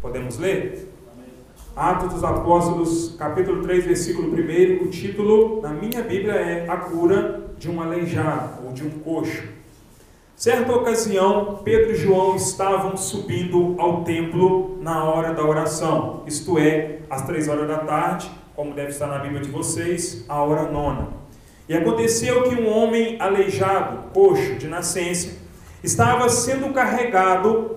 Podemos ler? Atos dos Apóstolos, capítulo 3, versículo 1. O título na minha Bíblia é A Cura de um Aleijado ou de um Coxo. Certa ocasião, Pedro e João estavam subindo ao templo na hora da oração, isto é, às 3 horas da tarde, como deve estar na Bíblia de vocês, a hora 9. E aconteceu que um homem aleijado, coxo de nascença, estava sendo carregado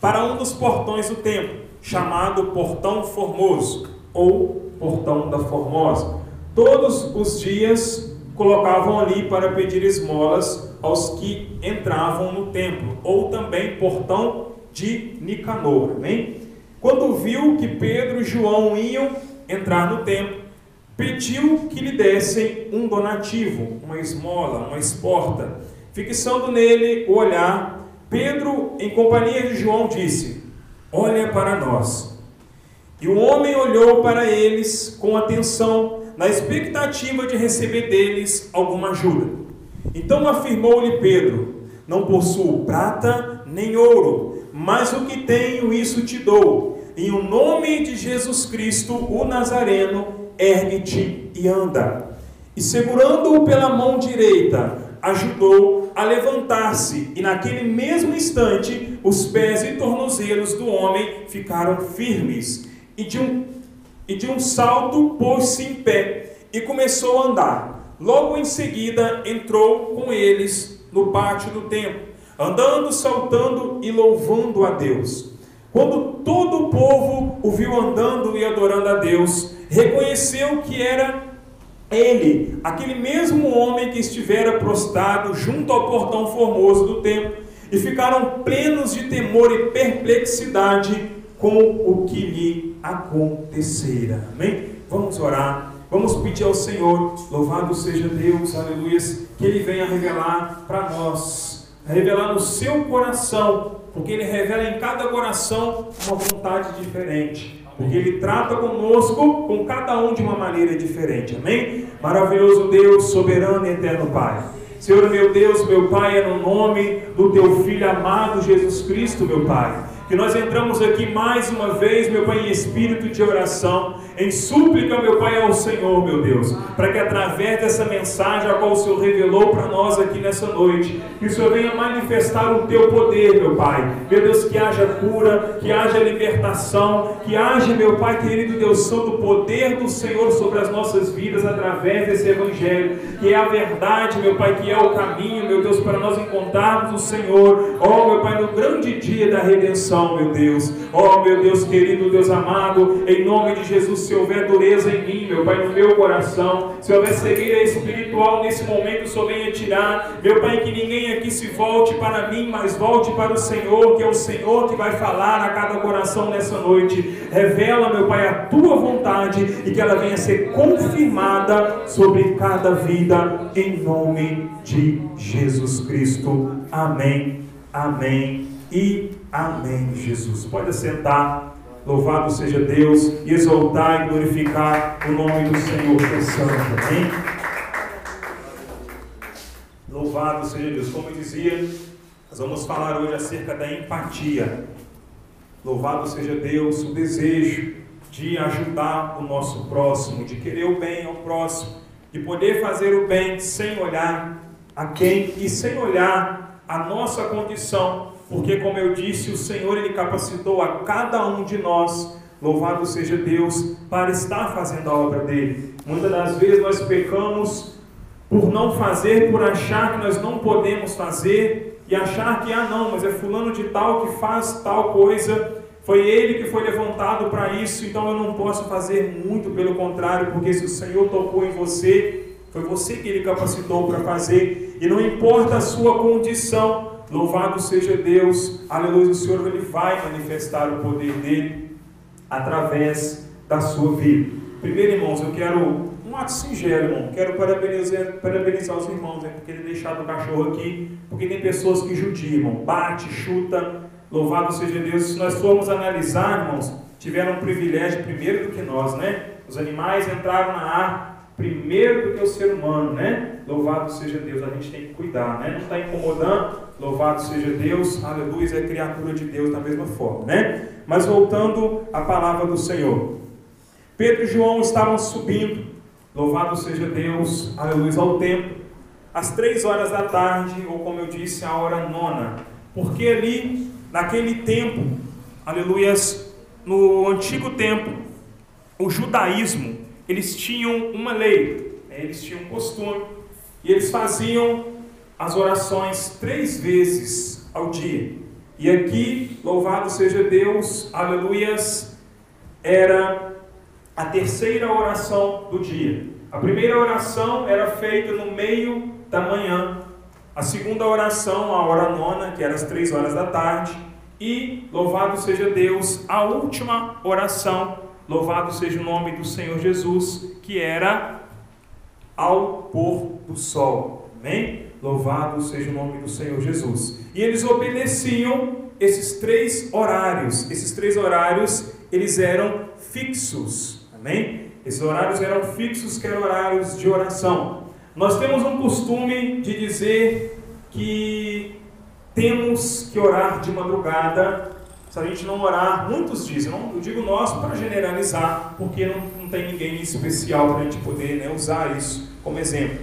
para um dos portões do templo, chamado Portão Formoso, ou Portão da Formosa. Todos os dias colocavam ali para pedir esmolas aos que entravam no templo, ou também Portão de Nicanor. Amém? Quando viu que Pedro e João iam entrar no templo, pediu que lhe dessem um donativo, uma esmola, uma esporta. Fixando nele o olhar, Pedro, em companhia de João, disse: olha para nós. E o homem olhou para eles com atenção, na expectativa de receber deles alguma ajuda. Então afirmou-lhe Pedro: não possuo prata nem ouro, mas o que tenho, isso te dou. Em o nome de Jesus Cristo, o Nazareno, ergue-te e anda. E segurando-o pela mão direita, ajudou a levantar-se, e naquele mesmo instante os pés e tornozelos do homem ficaram firmes, e de um salto pôs-se em pé e começou a andar. Logo em seguida entrou com eles no pátio do templo, andando, saltando e louvando a Deus. Quando todo o povo o viu andando e adorando a Deus, reconheceu que era ele, aquele mesmo homem que estivera prostrado junto ao portão formoso do templo, e ficaram plenos de temor e perplexidade com o que lhe acontecera. Amém? Vamos orar, vamos pedir ao Senhor, louvado seja Deus, aleluia, que Ele venha revelar para nós, revelar no seu coração, porque Ele revela em cada coração uma vontade diferente. Porque Ele trata conosco, com cada um de uma maneira diferente. Amém? Maravilhoso Deus, soberano e eterno Pai. Senhor, meu Deus, meu Pai, é no nome do Teu Filho amado Jesus Cristo, meu Pai, que nós entramos aqui mais uma vez, meu Pai, em espírito de oração, em súplica, meu Pai, ao Senhor, meu Deus, para que através dessa mensagem a qual o Senhor revelou para nós aqui nessa noite, que o Senhor venha manifestar o Teu poder, meu Pai. Meu Deus, que haja cura, que haja libertação, que haja, meu Pai querido Deus Santo, o poder do Senhor sobre as nossas vidas através desse Evangelho, que é a verdade, meu Pai, que é o caminho, meu Deus, para nós encontrarmos o Senhor, ó, meu Pai, no grande dia da redenção, meu Deus. Ó, meu Deus querido, Deus amado, em nome de Jesus, se houver dureza em mim, meu Pai, no meu coração, se houver cegueira espiritual nesse momento, o Senhor venha tirar, meu Pai, que ninguém aqui se volte para mim, mas volte para o Senhor, que é o Senhor que vai falar a cada coração nessa noite. Revela, meu Pai, a Tua vontade e que ela venha ser confirmada sobre cada vida, em nome de Jesus Cristo. Amém, amém e amém, Jesus. Pode sentar. Louvado seja Deus, e exaltar e glorificar o nome do Senhor que é santo. Amém? Louvado seja Deus. Como eu dizia, nós vamos falar hoje acerca da empatia. Louvado seja Deus, o desejo de ajudar o nosso próximo, de querer o bem ao próximo, de poder fazer o bem sem olhar a quem e sem olhar a nossa condição. Porque, como eu disse, o Senhor, Ele capacitou a cada um de nós, louvado seja Deus, para estar fazendo a obra dEle. Muitas das vezes nós pecamos por não fazer, por achar que nós não podemos fazer, e achar que, não, mas é fulano de tal que faz tal coisa, foi ele que foi levantado para isso, então eu não posso fazer muito, pelo contrário, porque se o Senhor tocou em você, foi você que Ele capacitou para fazer, e não importa a sua condição. Louvado seja Deus, aleluia, o Senhor, Ele vai manifestar o poder dEle através da sua vida. Primeiro, irmãos, eu quero um ato singelo, irmão. Quero parabenizar os irmãos, por querem deixar o cachorro aqui, porque tem pessoas que judiam, irmão, bate, chuta. Louvado seja Deus. Se nós formos analisar, irmãos, tiveram um privilégio primeiro do que nós, né? Os animais entraram na arca primeiro do que o ser humano, né? louvado seja Deus. A gente tem que cuidar, né? Não está incomodando, louvado seja Deus, aleluia, é criatura de Deus da mesma forma, né? Mas voltando à palavra do Senhor. Pedro e João estavam subindo, louvado seja Deus, aleluia, ao templo, às 3 horas da tarde, ou como eu disse, a hora 9. Porque ali, naquele tempo, aleluias, no antigo tempo, o judaísmo, eles tinham uma lei, eles tinham um costume, e eles faziam as orações 3 vezes ao dia. E aqui, louvado seja Deus, aleluias, era a terceira oração do dia. A primeira oração era feita no meio da manhã. A segunda oração, a hora 9, que era às 3 horas da tarde. E, louvado seja Deus, a última oração, louvado seja o nome do Senhor Jesus, que era ao pôr do sol. Amém? Louvado seja o nome do Senhor Jesus. E eles obedeciam esses 3 horários. Esses 3 horários, eles eram fixos. Amém? Esses horários eram fixos, que eram horários de oração. Nós temos um costume de dizer que temos que orar de madrugada. Se a gente não orar, muitos dizem, eu digo nós para generalizar, porque não tem ninguém especial para a gente poder, usar isso como exemplo.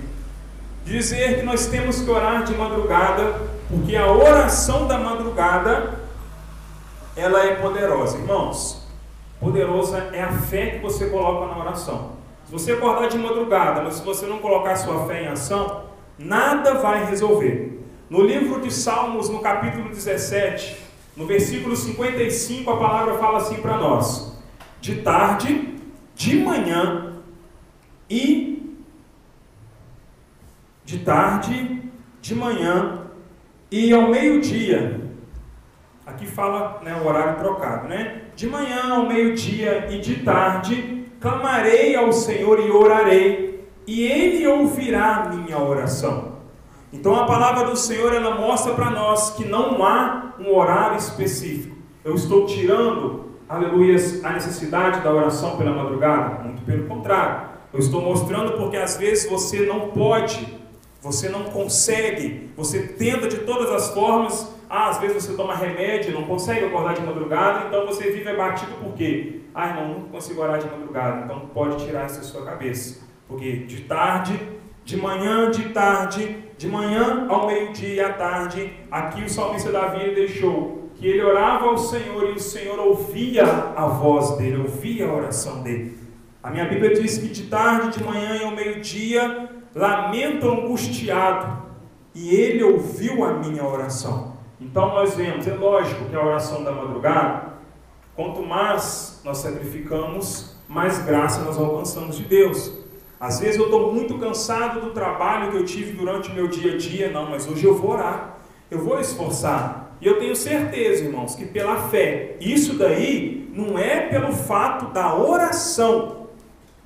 Dizer que nós temos que orar de madrugada, porque a oração da madrugada, ela é poderosa. Irmãos, poderosa é a fé que você coloca na oração. Se você acordar de madrugada, mas se você não colocar sua fé em ação, nada vai resolver. No livro de Salmos, no capítulo 17, no versículo 55, a palavra fala assim para nós: de tarde, de manhã e de tarde, de manhã e ao meio-dia. Aqui fala, o horário trocado, de manhã ao meio-dia e de tarde clamarei ao Senhor e orarei, e Ele ouvirá a minha oração. Então a palavra do Senhor, ela mostra para nós que não há um horário específico. Eu estou tirando, aleluia, a necessidade da oração pela madrugada? Muito pelo contrário. Eu estou mostrando porque às vezes você não pode, você não consegue, você tenta de todas as formas. Às vezes você toma remédio, não consegue acordar de madrugada, então você vive abatido por quê? Irmão, não consigo orar de madrugada. Então pode tirar isso da sua cabeça. Porque de tarde, de manhã, de tarde, de manhã ao meio-dia e à tarde, aqui o salmista Davi deixou que ele orava ao Senhor e o Senhor ouvia a voz dele, ouvia a oração dele. A minha Bíblia diz que de tarde, de manhã e ao meio-dia, lamento angustiado, e ele ouviu a minha oração. Então nós vemos, é lógico que a oração da madrugada, quanto mais nós sacrificamos, mais graça nós alcançamos de Deus. Às vezes eu estou muito cansado do trabalho que eu tive durante o meu dia a dia, mas hoje eu vou orar, eu vou esforçar. E eu tenho certeza, irmãos, que pela fé, isso daí não é pelo fato da oração.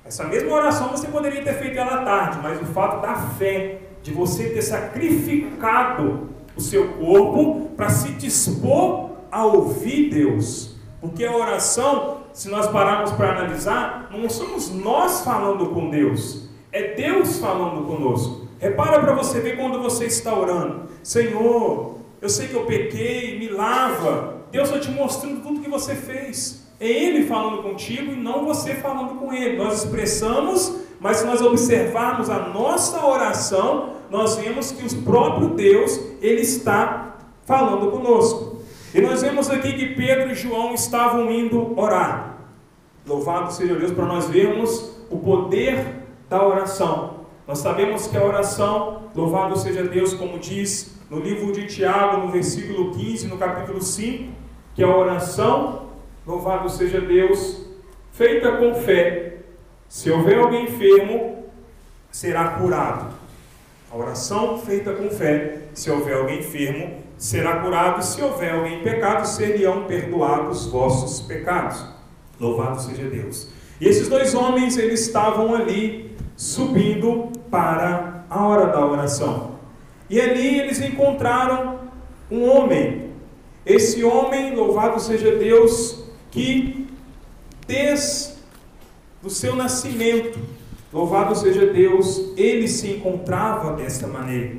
Essa mesma oração você poderia ter feito ela à tarde, mas o fato da fé, de você ter sacrificado o seu corpo para se dispor a ouvir Deus. Porque a oração, se nós pararmos para analisar, não somos nós falando com Deus, é Deus falando conosco. Repara para você ver quando você está orando: Senhor, eu sei que eu pequei, me lava. Deus está te mostrando tudo que você fez. É Ele falando contigo e não você falando com Ele. Nós expressamos, mas se nós observarmos a nossa oração, nós vemos que o próprio Deus, Ele está falando conosco. E nós vemos aqui que Pedro e João estavam indo orar. Louvado seja Deus, para nós vermos o poder da oração. Nós sabemos que a oração, louvado seja Deus, como diz no livro de Tiago, no versículo 15, no capítulo 5, que a oração, louvado seja Deus, feita com fé, se houver alguém enfermo, será curado. A oração feita com fé, se houver alguém enfermo, será curado. Se houver alguém em pecado, seriam perdoados os vossos pecados. Louvado seja Deus. E esses 2 homens, eles estavam ali, subindo para a hora da oração. E ali eles encontraram um homem. Esse homem, louvado seja Deus, que desde o seu nascimento, Louvado seja Deus, ele se encontrava desta maneira.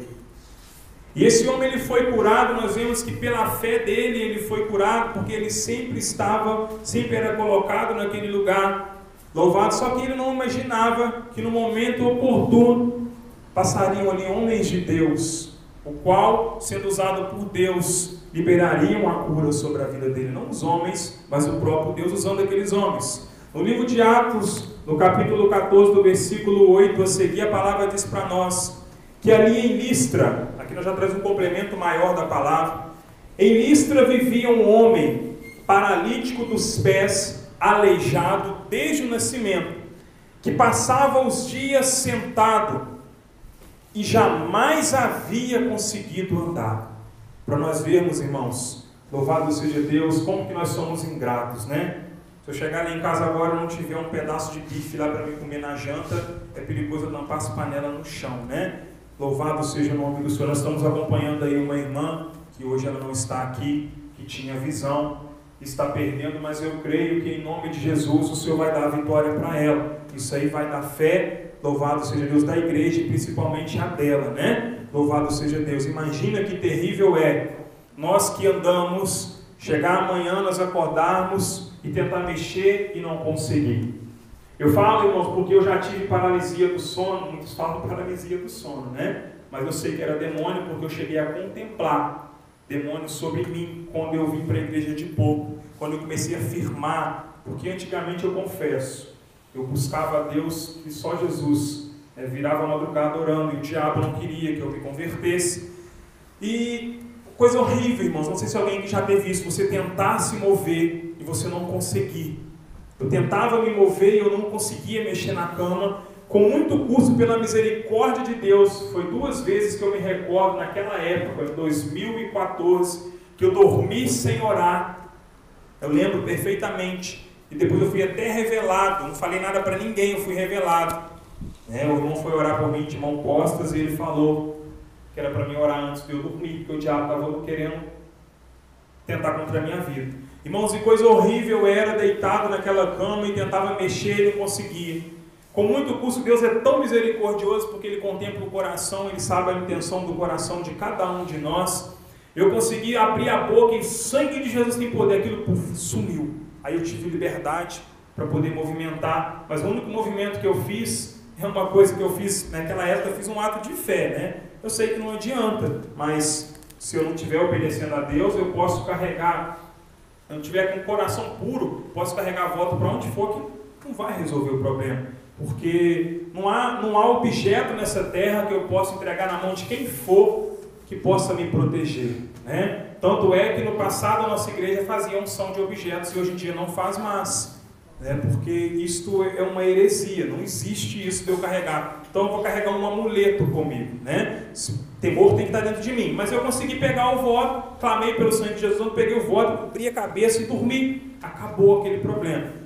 E esse homem ele foi curado, nós vemos que pela fé dele ele foi curado, porque ele sempre era colocado naquele lugar, louvado, só que ele não imaginava que no momento oportuno passariam ali homens de Deus, o qual, sendo usado por Deus, liberariam a cura sobre a vida dele, não os homens, mas o próprio Deus usando aqueles homens. No livro de Atos, no capítulo 14, do versículo 8 a seguir, a palavra diz para nós que ali em Listra, aqui nós já trazemos um complemento maior da palavra, em Listra vivia um homem paralítico dos pés, aleijado desde o nascimento, que passava os dias sentado e jamais havia conseguido andar. Para nós vermos, irmãos, louvado seja Deus, como que nós somos ingratos, né? Se eu chegar ali em casa agora e não tiver um pedaço de bife lá para me comer na janta, é perigoso eu tampar as panelas no chão, né? Louvado seja o nome do Senhor. Nós estamos acompanhando aí uma irmã, que hoje ela não está aqui, que tinha visão, está perdendo, mas eu creio que em nome de Jesus o Senhor vai dar a vitória para ela. Isso aí vai dar fé, louvado seja Deus, da igreja e principalmente a dela, né? Louvado seja Deus. Imagina que terrível é nós que andamos, chegar amanhã, nós acordarmos e tentar mexer e não conseguir. Eu falo, irmãos, porque eu já tive paralisia do sono, muitos falam paralisia do sono, né? Mas eu sei que era demônio porque eu cheguei a contemplar demônio sobre mim quando eu vim para a igreja de pouco, quando eu comecei a firmar, porque antigamente eu confesso, eu buscava a Deus e só Jesus, virava a madrugada orando e o diabo não queria que eu me convertesse. E coisa horrível, irmãos, não sei se alguém já teve isso, você tentar se mover e você não conseguir. Eu tentava me mover e eu não conseguia mexer na cama, com muito custo, pela misericórdia de Deus. Foi 2 vezes que eu me recordo, naquela época, em 2014, que eu dormi sem orar. Eu lembro perfeitamente. E depois eu fui até revelado, não falei nada para ninguém, eu fui revelado. O irmão foi orar por mim de mão postas e ele falou que era para mim orar antes de eu dormir, porque o diabo estava querendo tentar contra a minha vida. Irmãos, e coisa horrível era deitado naquela cama e tentava mexer e não conseguia. Com muito custo, Deus é tão misericordioso porque Ele contempla o coração, Ele sabe a intenção do coração de cada um de nós. Eu consegui abrir a boca e o sangue de Jesus tem poder, aquilo sumiu. Aí eu tive liberdade para poder movimentar, mas o único movimento que eu fiz é uma coisa que eu fiz naquela época, eu fiz um ato de fé, né? Eu sei que não adianta, mas se eu não estiver obedecendo a Deus, eu posso carregar. Se eu não estiver com o coração puro, posso carregar a volta para onde for que não vai resolver o problema. Porque não há objeto nessa terra que eu possa entregar na mão de quem for que possa me proteger, né? Tanto é que no passado a nossa igreja fazia unção de objetos e hoje em dia não faz mais, né? Porque isto é uma heresia, não existe isso de eu carregar. Então eu vou carregar um amuleto comigo, né? Temor tem que estar dentro de mim, mas eu consegui pegar o voto, clamei pelo sangue de Jesus, eu peguei o voto, cobri a cabeça e dormi. Acabou aquele problema.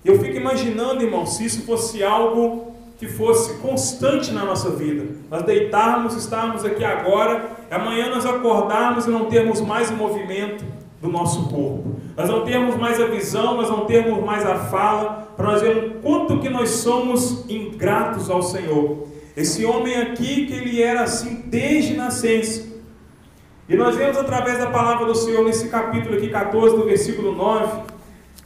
Eu fico imaginando, irmão, se isso fosse algo que fosse constante na nossa vida. Nós deitarmos, estarmos aqui agora, amanhã nós acordarmos e não termos mais o movimento do nosso corpo. Nós não termos mais a visão, nós não termos mais a fala, para nós vermos o quanto que nós somos ingratos ao Senhor. Esse homem aqui, que ele era assim desde nascença. E nós vemos através da palavra do Senhor, nesse capítulo aqui, 14, do versículo 9,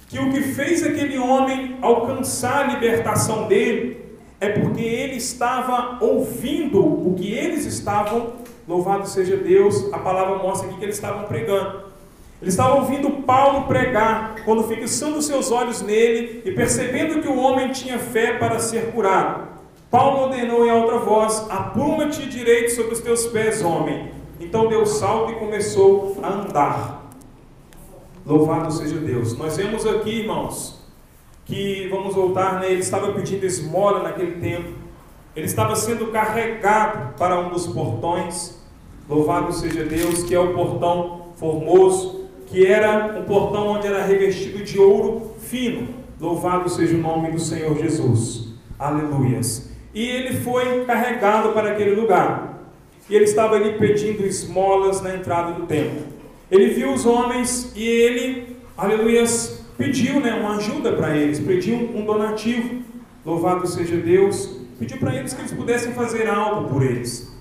que o que fez aquele homem alcançar a libertação dele, é porque ele estava ouvindo o que eles estavam, louvado seja Deus, a palavra mostra aqui que eles estavam pregando. Eles estavam ouvindo Paulo pregar, quando fixando seus olhos nele e percebendo que o homem tinha fé para ser curado. Paulo ordenou em alta voz: apruma-te direito sobre os teus pés, homem. Então deu salto e começou a andar. Louvado seja Deus. Nós vemos aqui, irmãos, que, vamos voltar, né? Ele estava pedindo esmola naquele tempo. Ele estava sendo carregado para um dos portões. Louvado seja Deus, que é o portão formoso, que era um portão onde era revestido de ouro fino. Louvado seja o nome do Senhor Jesus. Aleluias. E ele foi carregado para aquele lugar. E ele estava ali pedindo esmolas na entrada do templo. Ele viu os homens e ele, aleluias, pediu, uma ajuda para eles, pediu um donativo. louvado seja Deus, pediu para eles que eles pudessem fazer algo por eles.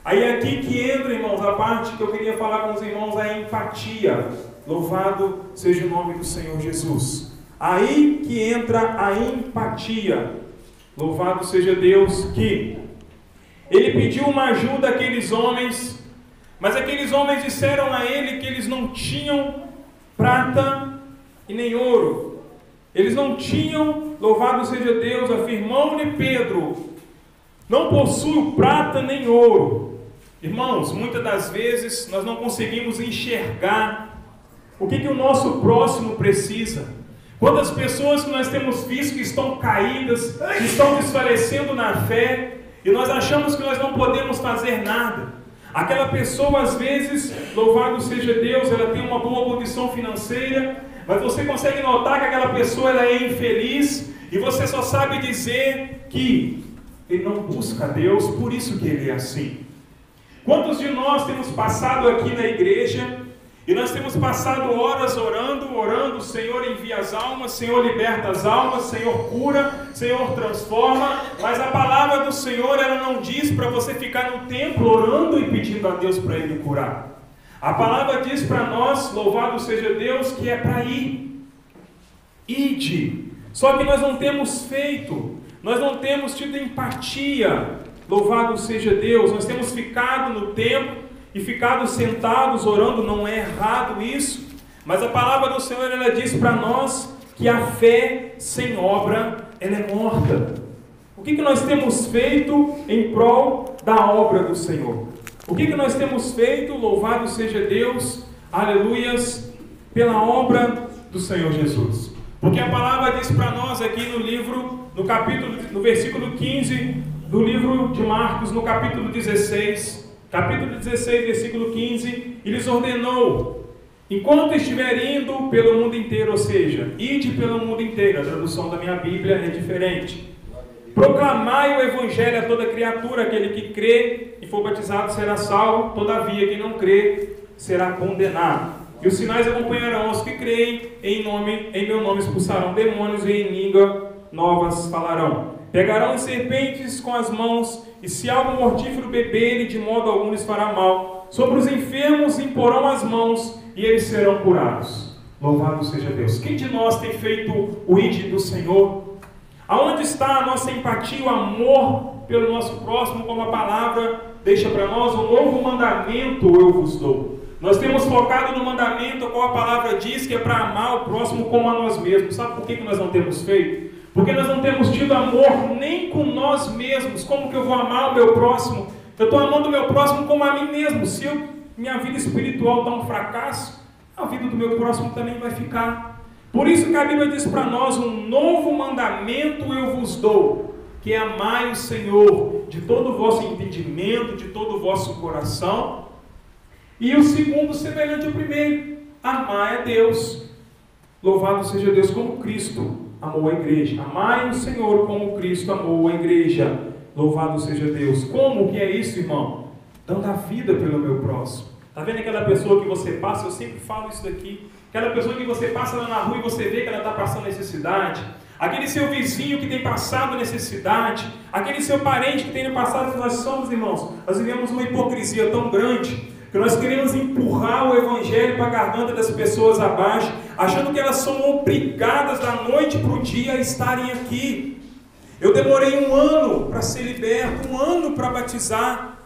Aí é aqui que entra, irmãos, a parte que eu queria falar com os irmãos, a empatia. Louvado seja o nome do Senhor Jesus. Aí que entra a empatia. Louvado seja Deus, que ele pediu uma ajuda àqueles homens, mas aqueles homens disseram a ele que eles não tinham prata e nem ouro. Eles não tinham, louvado seja Deus, afirmou-lhe Pedro, não possuo prata nem ouro. Irmãos, muitas das vezes nós não conseguimos enxergar o que o nosso próximo precisa. Quantas pessoas que nós temos visto que estão caídas, que estão desfalecendo na fé, e nós achamos que nós não podemos fazer nada. Aquela pessoa, às vezes, louvado seja Deus, ela tem uma boa condição financeira, mas você consegue notar que aquela pessoa ela é infeliz, e você só sabe dizer que ele não busca a Deus, por isso que ele é assim. Quantos de nós temos passado aqui na igreja, e nós temos passado horas orando, Senhor envia as almas, Senhor liberta as almas, Senhor cura, Senhor transforma, mas a palavra do Senhor, ela não diz para você ficar no templo orando e pedindo a Deus para Ele curar. A palavra diz para nós, louvado seja Deus, que é para ir. Ide. Só que nós não temos feito, nós não temos tido empatia, louvado seja Deus, nós temos ficado no templo, e ficado sentados orando. Não é errado isso, mas a palavra do Senhor, ela diz para nós que a fé sem obra, ela é morta. O que nós temos feito em prol da obra do Senhor? O que nós temos feito, louvado seja Deus, aleluias, pela obra do Senhor Jesus? Porque a palavra diz para nós aqui no livro, no versículo 15 do livro de Marcos, no capítulo 16, versículo 15, e lhes ordenou, enquanto estiver indo pelo mundo inteiro, ou seja, ide pelo mundo inteiro. A tradução da minha Bíblia é diferente. Proclamai o evangelho a toda criatura, aquele que crê e for batizado será salvo, todavia quem não crê será condenado. E os sinais acompanharão os que creem, em meu nome expulsarão demônios e em língua novas falarão. Pegarão serpentes com as mãos, e se algo mortífero beberem, de modo algum lhes fará mal. Sobre os enfermos imporão as mãos, e eles serão curados. Louvado seja Deus. Quem de nós tem feito o ide do Senhor? Aonde está a nossa empatia, o amor pelo nosso próximo, como a palavra deixa para nós? Um novo mandamento eu vos dou. Nós temos focado no mandamento, qual a palavra diz, que é para amar o próximo como a nós mesmos. Sabe por que nós não temos feito? Porque nós não temos tido amor nem com nós mesmos. Como que eu vou amar o meu próximo? Eu estou amando o meu próximo como a mim mesmo. Se minha vida espiritual está um fracasso, a vida do meu próximo também vai ficar. Por isso que a Bíblia diz para nós, um novo mandamento eu vos dou, que é amai o Senhor de todo o vosso entendimento, de todo o vosso coração. E o segundo, semelhante ao primeiro, amai a Deus. Louvado seja Deus, como Cristo amou a igreja. Amai o Senhor como Cristo amou a igreja. Louvado seja Deus. Como que é isso, irmão? Dando a vida pelo meu próximo. Está vendo aquela pessoa que você passa? Eu sempre falo isso daqui. Aquela pessoa que você passa lá na rua e você vê que ela está passando necessidade. Aquele seu vizinho que tem passado necessidade. Aquele seu parente que tem passado. Nós somos, irmãos, nós vivemos uma hipocrisia tão grande que nós queremos empurrar o evangelho para a garganta das pessoas abaixo, achando que elas são obrigadas da noite para o dia a estarem aqui. Eu demorei 1 ano para ser liberto, 1 ano para batizar.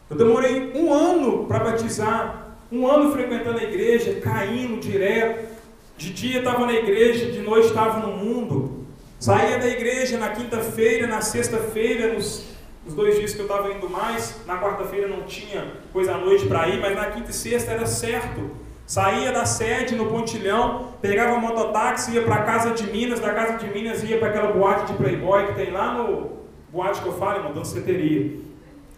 Eu demorei 1 ano para batizar, 1 ano frequentando a igreja, caindo direto. De dia estava na igreja, de noite estava no mundo. Saía da igreja na quinta-feira, na sexta-feira, nos 2 dias que eu estava indo mais. Na quarta-feira não tinha coisa à noite para ir, mas na quinta e sexta era certo. Saía da sede no Pontilhão, pegava mototáxi, ia para a Casa de Minas, da Casa de Minas ia para aquela boate de Playboy que tem lá no... Boate que eu falo, irmão, danceteria.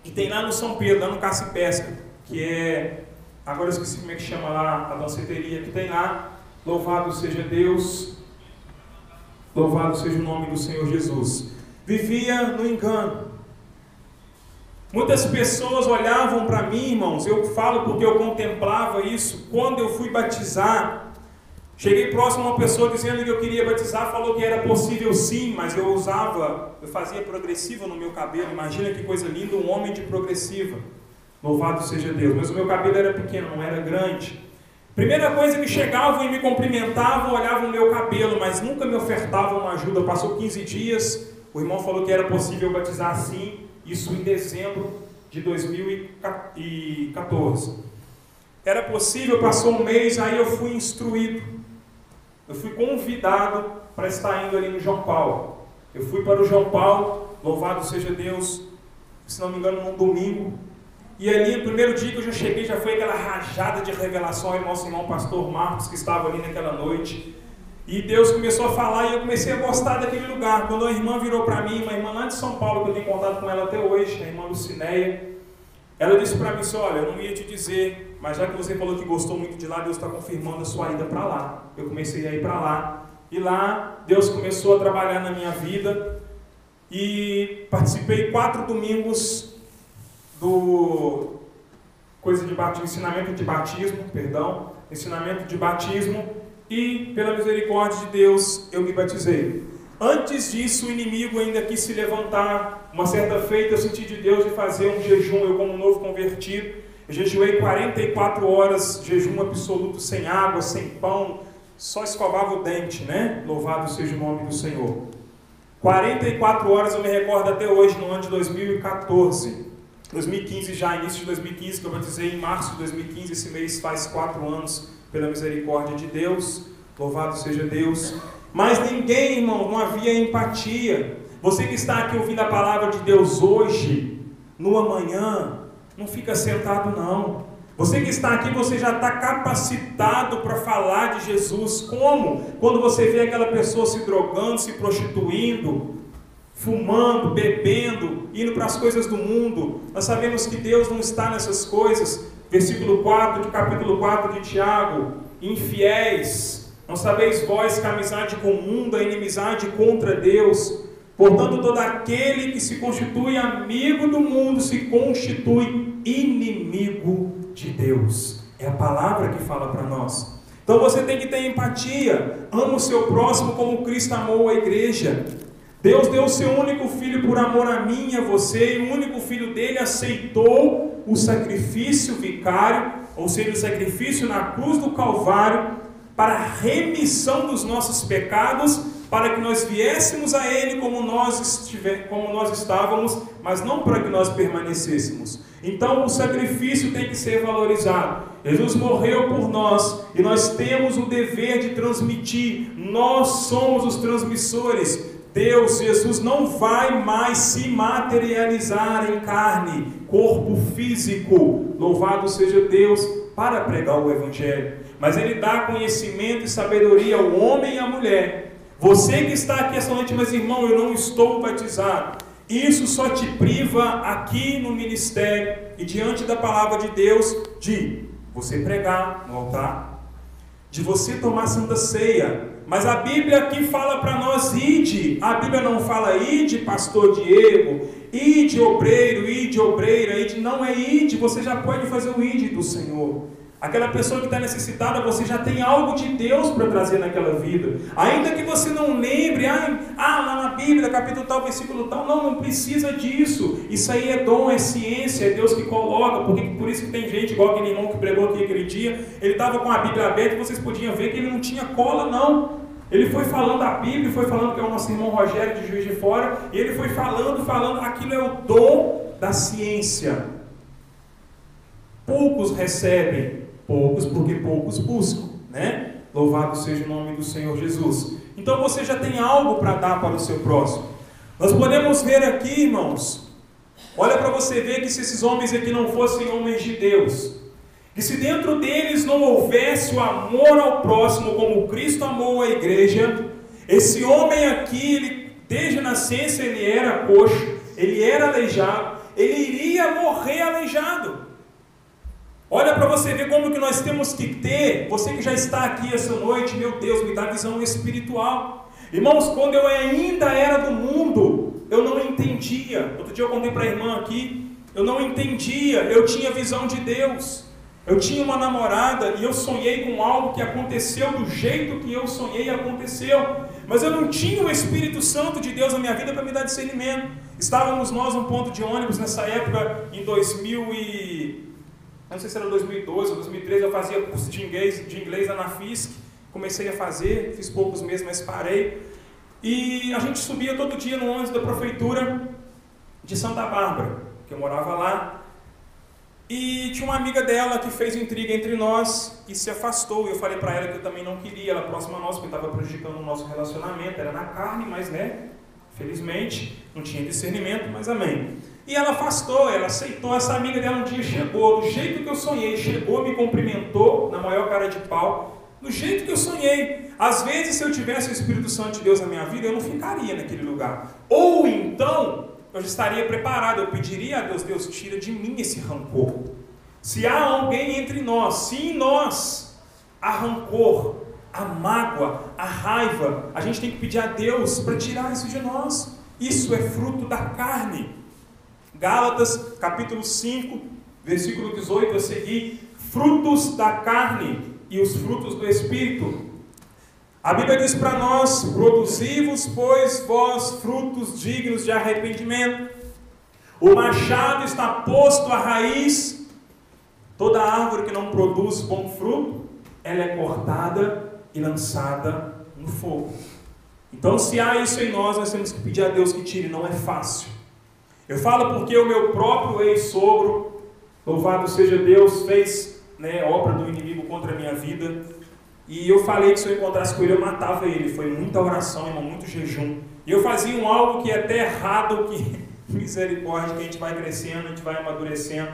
Que tem lá no São Pedro, lá no Caça e Pesca, que é... Agora eu esqueci como é que chama lá a danceteria que tem lá. Louvado seja Deus, louvado seja o nome do Senhor Jesus. Vivia no engano. Muitas pessoas olhavam para mim, irmãos, eu falo porque eu contemplava isso. Quando eu fui batizar, Cheguei próximo a uma pessoa dizendo que eu queria batizar, falou que era possível sim, mas eu fazia progressiva no meu cabelo. Imagina que coisa linda, um homem de progressiva. Louvado seja Deus. Mas o meu cabelo era pequeno, não era grande. Primeira coisa que chegavam e me cumprimentavam, olhavam o meu cabelo, mas nunca me ofertavam uma ajuda. Passou 15 dias, o irmão falou que era possível batizar sim, isso em dezembro de 2014. Era possível, passou um mês, aí eu fui instruído. Eu fui convidado para estar indo ali no João Paulo. Eu fui para o João Paulo, louvado seja Deus, se não me engano, num domingo. E ali, no primeiro dia que eu já cheguei, já foi aquela rajada de revelação ao nosso irmão pastor Marcos, que estava ali naquela noite. E Deus começou a falar e eu comecei a gostar daquele lugar. Quando a irmã virou para mim, uma irmã lá de São Paulo, que eu tenho contato com ela até hoje, a irmã Lucinéia, ela disse para mim assim, olha, eu não ia te dizer, mas já que você falou que gostou muito de lá, Deus está confirmando a sua ida para lá. Eu comecei a ir para lá. E lá, Deus começou a trabalhar na minha vida. E participei 4 domingos do ensinamento de batismo. E, pela misericórdia de Deus, eu me batizei. Antes disso, o inimigo ainda quis se levantar. Uma certa feita, eu senti de Deus de fazer um jejum. Eu, como novo convertido, eu jejuei 44 horas, jejum absoluto, sem água, sem pão, só escovava o dente, né? Louvado seja o nome do Senhor. 44 horas, eu me recordo até hoje, no ano de 2014. 2015 já, início de 2015, que eu batizei em março de 2015, esse mês faz 4 anos, pela misericórdia de Deus. Louvado seja Deus. Mas ninguém, irmão, não havia empatia. Você que está aqui ouvindo a palavra de Deus hoje, no amanhã, não fica sentado não. Você que está aqui, você já está capacitado para falar de Jesus. Como? Quando você vê aquela pessoa se drogando, se prostituindo, fumando, bebendo, indo para as coisas do mundo. Nós sabemos que Deus não está nessas coisas. Versículo 4, de capítulo 4 de Tiago: infiéis, não sabeis vós que a amizade com o mundo é inimizade contra Deus. Portanto, todo aquele que se constitui amigo do mundo se constitui inimigo de Deus. É a palavra que fala para nós. Então você tem que ter empatia. Ama o seu próximo como Cristo amou a igreja. Deus deu o seu único filho por amor a mim e a você, e o único filho dele aceitou o sacrifício vicário, ou seja, o sacrifício na cruz do Calvário, para a remissão dos nossos pecados, para que nós viéssemos a Ele como nós estávamos, mas não para que nós permanecêssemos. Então o sacrifício tem que ser valorizado. Jesus morreu por nós, e nós temos o dever de transmitir. Nós somos os transmissores. Deus, Jesus, não vai mais se materializar em carne, corpo físico, louvado seja Deus, para pregar o Evangelho. Mas Ele dá conhecimento e sabedoria ao homem e à mulher. Você que está aqui essa noite, mas irmão, eu não estou batizado. Isso só te priva aqui no ministério e diante da palavra de Deus, de você pregar no altar, de você tomar santa ceia. Mas a Bíblia aqui fala para nós, ide. A Bíblia não fala ide, pastor Diego, ide, obreiro, ide, obreira, ide. Não é ide, você já pode fazer o ide do Senhor. Aquela pessoa que está necessitada, você já tem algo de Deus para trazer naquela vida. Ainda que você não lembre, lá na Bíblia, capítulo tal, versículo tal, não precisa disso. Isso aí é dom, é ciência, é Deus que coloca. Por isso que tem gente, igual aquele irmão que pregou aqui aquele dia, ele estava com a Bíblia aberta e vocês podiam ver que ele não tinha cola não. Ele foi falando a Bíblia, foi falando que é o nosso irmão Rogério de Juiz de Fora, e ele foi falando, aquilo é o dom da ciência. Poucos recebem, poucos porque poucos buscam, né? Louvado seja o nome do Senhor Jesus. Então você já tem algo para dar para o seu próximo. Nós podemos ver aqui, irmãos, olha para você ver que se esses homens aqui não fossem homens de Deus, que se dentro deles não houvesse o amor ao próximo como Cristo amou a igreja, esse homem aqui, desde a nascença ele era coxo, ele era aleijado, ele iria morrer aleijado. Olha para você ver como que nós temos que ter, você que já está aqui essa noite, meu Deus, me dá visão espiritual. Irmãos, quando eu ainda era do mundo, eu não entendia. Outro dia eu contei para a irmã aqui, eu não entendia, eu tinha visão de Deus. Eu tinha uma namorada e eu sonhei com algo que aconteceu do jeito que eu sonhei e aconteceu. Mas eu não tinha o Espírito Santo de Deus na minha vida para me dar discernimento. Estávamos nós num ponto de ônibus nessa época, em 2000 e... não sei se era 2012 ou 2013, eu fazia curso de inglês lá na FISC. Comecei a fazer, fiz poucos meses, mas parei. E a gente subia todo dia no ônibus da prefeitura de Santa Bárbara, que eu morava lá. E tinha uma amiga dela que fez intriga entre nós e se afastou. Eu falei para ela que eu também não queria ela próxima a nós, porque estava prejudicando o nosso relacionamento. Era na carne, mas felizmente, não tinha discernimento, mas amém. E ela afastou, ela aceitou. Essa amiga dela um dia chegou, do jeito que eu sonhei, chegou, me cumprimentou, na maior cara de pau, do jeito que eu sonhei. Às vezes, se eu tivesse o Espírito Santo de Deus na minha vida, eu não ficaria naquele lugar. Ou então, eu já estaria preparado, eu pediria a Deus, Deus, tira de mim esse rancor. Se há alguém entre nós, se em nós há rancor, a mágoa, a raiva, a gente tem que pedir a Deus para tirar isso de nós. Isso é fruto da carne. Gálatas, capítulo 5, versículo 18 a seguir, frutos da carne e os frutos do Espírito. A Bíblia diz para nós, produzi-vos, pois, vós frutos dignos de arrependimento. O machado está posto à raiz. Toda árvore que não produz bom fruto, ela é cortada e lançada no fogo. Então, se há isso em nós temos que pedir a Deus que tire, não é fácil. Eu falo porque o meu próprio ex-sogro, louvado seja Deus, fez obra do inimigo contra a minha vida. E eu falei que se eu encontrasse com ele, eu matava ele. Foi muita oração, irmão, muito jejum. E eu fazia algo que é até errado, que misericórdia, que a gente vai crescendo, a gente vai amadurecendo.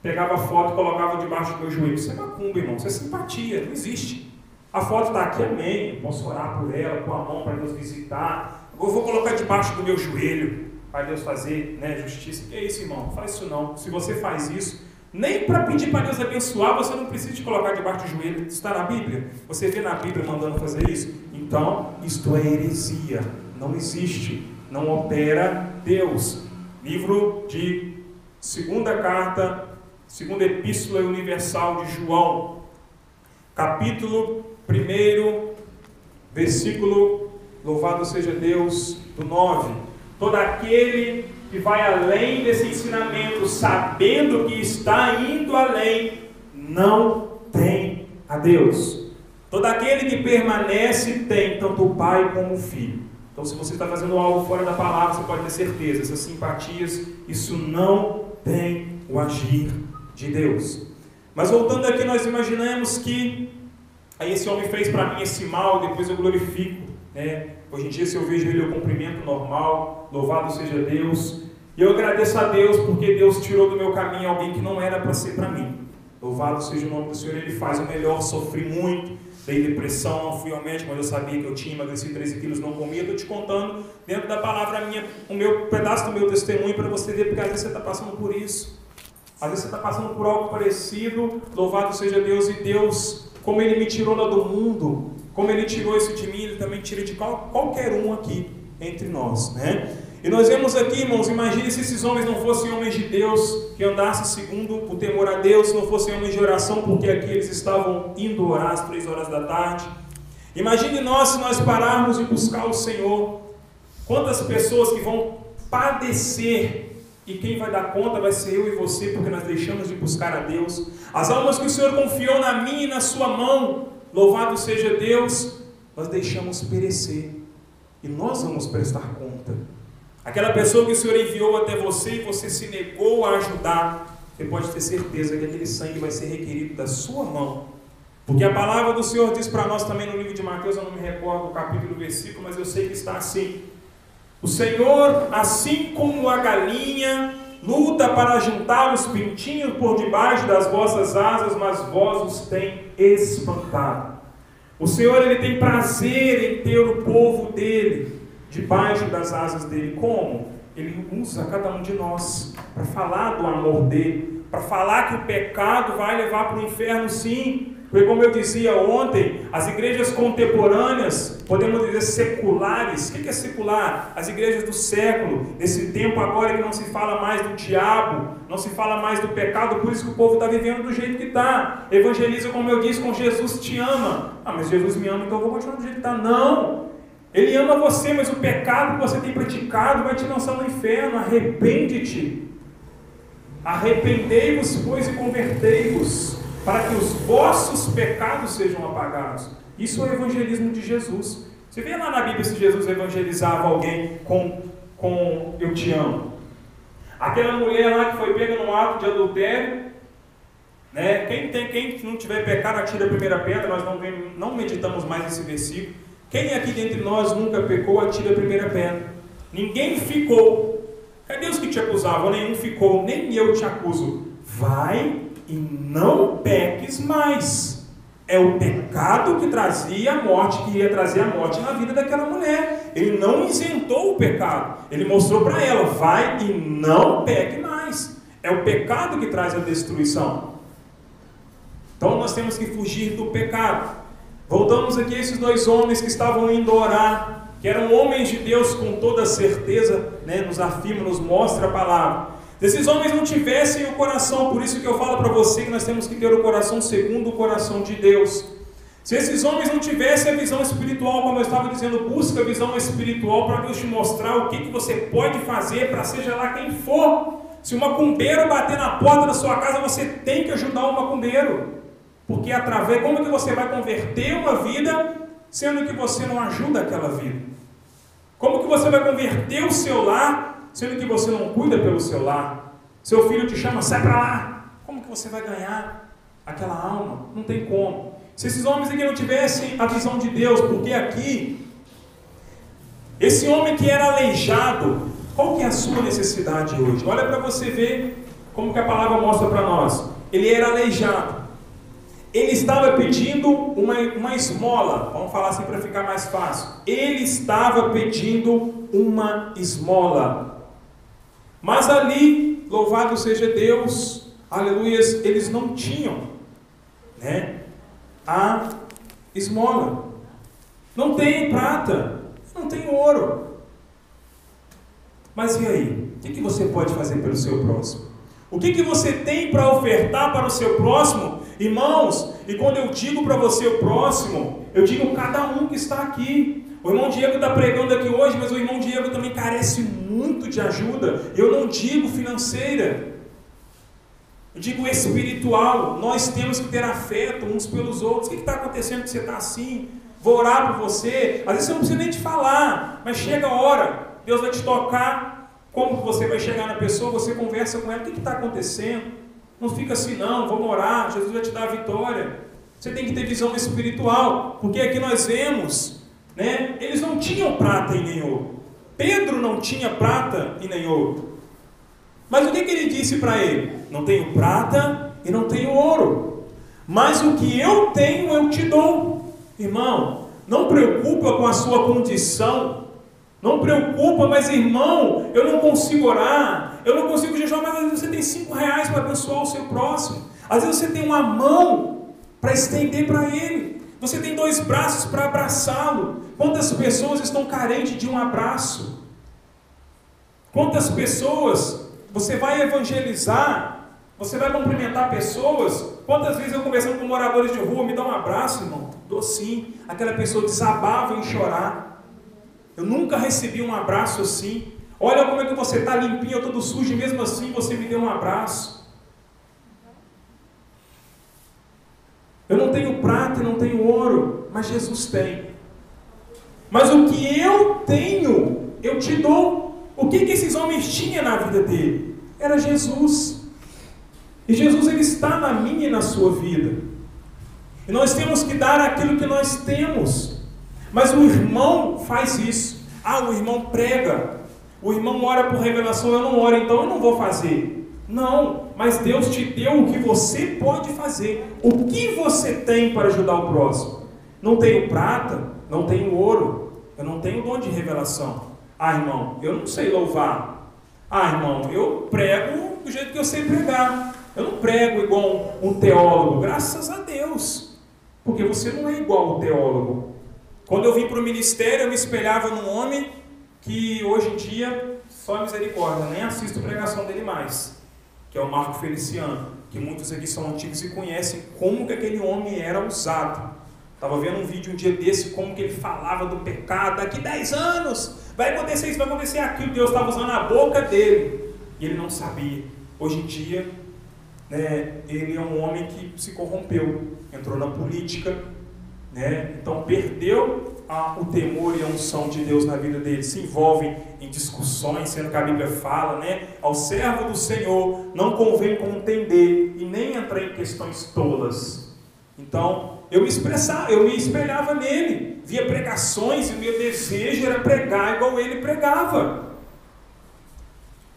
Pegava a foto e colocava debaixo do meu joelho. Isso é macumba, irmão, isso é simpatia, não existe. A foto está aqui, amém. Eu posso orar por ela, pôr a mão para Deus visitar. Eu vou colocar debaixo do meu joelho, para Deus fazer justiça. Que é isso, irmão? Não faz isso não. Se você faz isso, nem para pedir para Deus abençoar, você não precisa de colocar debaixo do joelho. Isso está na Bíblia? Você vê na Bíblia mandando fazer isso? Então, isto é heresia. Não existe. Não opera Deus. Livro de segunda Epístola Universal de João, capítulo 1, versículo, louvado seja Deus, do 9. Todo aquele que vai além desse ensinamento, sabendo que está indo além, não tem a Deus. Todo aquele que permanece tem tanto o Pai como o Filho. Então, se você está fazendo algo fora da palavra, você pode ter certeza, essas simpatias, isso não tem o agir de Deus. Mas voltando aqui, nós imaginamos que aí esse homem fez para mim esse mal, depois eu glorifico. Hoje em dia, se eu vejo ele, eu cumprimento normal, louvado seja Deus. E eu agradeço a Deus porque Deus tirou do meu caminho alguém que não era para ser para mim. Louvado seja o nome do Senhor, Ele faz o melhor. Sofri muito, dei depressão, não fui ao médico, mas eu sabia que eu tinha emagrecido 13 quilos, não comia. Estou te contando dentro da palavra minha, pedaço do meu testemunho para você ver, porque às vezes você está passando por isso. Às vezes você está passando por algo parecido. Louvado seja Deus. E Deus, como Ele me tirou lá do mundo, como Ele tirou isso de mim, Ele também tira de qualquer um aqui entre nós, E nós vemos aqui, irmãos, imagine se esses homens não fossem homens de Deus, que andassem segundo o temor a Deus, não fossem homens de oração, porque aqui eles estavam indo orar às 3 horas da tarde. Imagine nós, se nós pararmos de buscar o Senhor, quantas pessoas que vão padecer, e quem vai dar conta vai ser eu e você, porque nós deixamos de buscar a Deus. As almas que o Senhor confiou na minha e na sua mão, louvado seja Deus, nós deixamos perecer, e nós vamos prestar conta. Aquela pessoa que o Senhor enviou até você e você se negou a ajudar, você pode ter certeza que aquele sangue vai ser requerido da sua mão. Porque a palavra do Senhor diz para nós também no livro de Mateus, eu não me recordo o capítulo e o versículo, mas eu sei que está assim. O Senhor, assim como a galinha, luta para juntar os pintinhos por debaixo das vossas asas, mas vós os tem espantado. O Senhor, Ele tem prazer em ter o povo dEle debaixo das asas dEle. Como? Ele usa cada um de nós para falar do amor dEle, para falar que o pecado vai levar para o inferno, sim, Porque, como eu dizia ontem, as igrejas contemporâneas, podemos dizer seculares. O que é secular? As igrejas do século, desse tempo agora que não se fala mais do diabo, não se fala mais do pecado, por isso que o povo está vivendo do jeito que está. Evangeliza, como eu disse, com Jesus te ama. Ah, mas Jesus me ama, então eu vou continuar do jeito que está. Não! Ele ama você, mas o pecado que você tem praticado vai te lançar no inferno. Arrepende-te. Arrependei-vos, pois, e convertei-vos, para que os vossos pecados sejam apagados. Isso é o evangelismo de Jesus. Você vê lá na Bíblia se Jesus evangelizava alguém com eu te amo. Aquela mulher lá que foi pega no ato de adultério, né? Quem não tiver pecado, atira a primeira pedra. Nós não meditamos mais esse versículo. Quem aqui dentre nós nunca pecou, atira a primeira pedra. Ninguém ficou. Cadê os que te acusavam? Nenhum ficou, nem eu te acuso. Vai e não peques mais. É o pecado que trazia a morte, que ia trazer a morte na vida daquela mulher. Ele não isentou o pecado. Ele mostrou para ela, vai e não peque mais. É o pecado que traz a destruição. Então nós temos que fugir do pecado. Voltamos aqui a esses dois homens que estavam indo orar, que eram homens de Deus com toda certeza, né, nos afirma, nos mostra a palavra. Se esses homens não tivessem o coração, por isso que eu falo para você que nós temos que ter o coração segundo o coração de Deus. Se esses homens não tivessem a visão espiritual, como eu estava dizendo, busca a visão espiritual para Deus te mostrar o que você pode fazer para seja lá quem for. Se um macumbeiro bater na porta da sua casa, você tem que ajudar o macumbeiro. Porque através, como que você vai converter uma vida, sendo que você não ajuda aquela vida? Como que você vai converter o seu lar, sendo que você não cuida pelo seu lar? Seu filho te chama, sai para lá. Como que você vai ganhar aquela alma? Não tem como. Se esses homens aqui não tivessem a visão de Deus, porque aqui, esse homem que era aleijado, qual que é a sua necessidade hoje? Olha para você ver como que a palavra mostra para nós. Ele era aleijado. Ele estava pedindo uma esmola, vamos falar assim para ficar mais fácil. Ele estava pedindo uma esmola. Mas ali, louvado seja Deus, aleluias, eles não tinham, né, a esmola. Não tem prata, não tem ouro. Mas e aí? O que você pode fazer pelo seu próximo? O que você tem para ofertar para o seu próximo? Irmãos, e quando eu digo para você o próximo, eu digo cada um que está aqui. O irmão Diego está pregando aqui hoje, mas o irmão Diego também carece muito de ajuda. Eu não digo financeira, eu digo espiritual. Nós temos que ter afeto uns pelos outros. O que está acontecendo que você está assim? Vou orar por você. Às vezes você não precisa nem te falar, mas chega a hora, Deus vai te tocar. Como você vai chegar na pessoa, você conversa com ela, o que está acontecendo? Não fica assim não, vamos orar, Jesus vai te dar a vitória. Você tem que ter visão espiritual, porque aqui nós vemos, né, eles não tinham prata e nem ouro. Pedro não tinha prata e nem ouro. Mas o que ele disse para ele? Não tenho prata e não tenho ouro, mas o que eu tenho eu te dou. Irmão, não preocupa com a sua condição. Não preocupa, mas irmão, eu não consigo orar, eu não consigo jejuar, mas às vezes você tem 5 reais para abençoar o seu próximo. Às vezes você tem uma mão para estender para ele. Você tem 2 braços para abraçá-lo. Quantas pessoas estão carentes de um abraço? Quantas pessoas você vai evangelizar? Você vai cumprimentar pessoas? Quantas vezes eu conversando com moradores de rua, me dá um abraço, irmão? Dou sim. Aquela pessoa desabava em chorar. Eu nunca recebi um abraço assim. Olha como é que você está limpinho, todo sujo, e mesmo assim você me deu um abraço. Eu não tenho prata e não tenho ouro, mas Jesus tem. Mas o que eu tenho, eu te dou. O que esses homens tinham na vida dele? Era Jesus. E Jesus, ele está na minha e na sua vida. E nós temos que dar aquilo que nós temos. Mas o irmão faz isso. O irmão prega. O irmão ora por revelação, eu não oro, então eu não vou fazer. Não, mas Deus te deu o que você pode fazer. O que você tem para ajudar o próximo? Não tenho prata, não tenho ouro, eu não tenho dom de revelação. Irmão, eu não sei louvar. Irmão, eu prego do jeito que eu sei pregar. Eu não prego igual um teólogo, graças a Deus. Porque você não é igual ao teólogo. Quando eu vim para o ministério, eu me espelhava num homem que hoje em dia, só misericórdia, nem assisto pregação dele mais, que é o Marco Feliciano, que muitos aqui são antigos e conhecem como que aquele homem era usado. Estava vendo um vídeo um dia desse, como que ele falava do pecado, daqui 10 anos, vai acontecer isso, vai acontecer aquilo, Deus estava usando a boca dele, e ele não sabia. Hoje em dia, né, ele é um homem que se corrompeu, entrou na política, né, então perdeu o temor e a unção de Deus na vida dele, se envolve em discussões, sendo que a Bíblia fala, né, ao servo do Senhor não convém contender e nem entrar em questões tolas. Então, eu me espelhava nele, via pregações e o meu desejo era pregar igual ele pregava.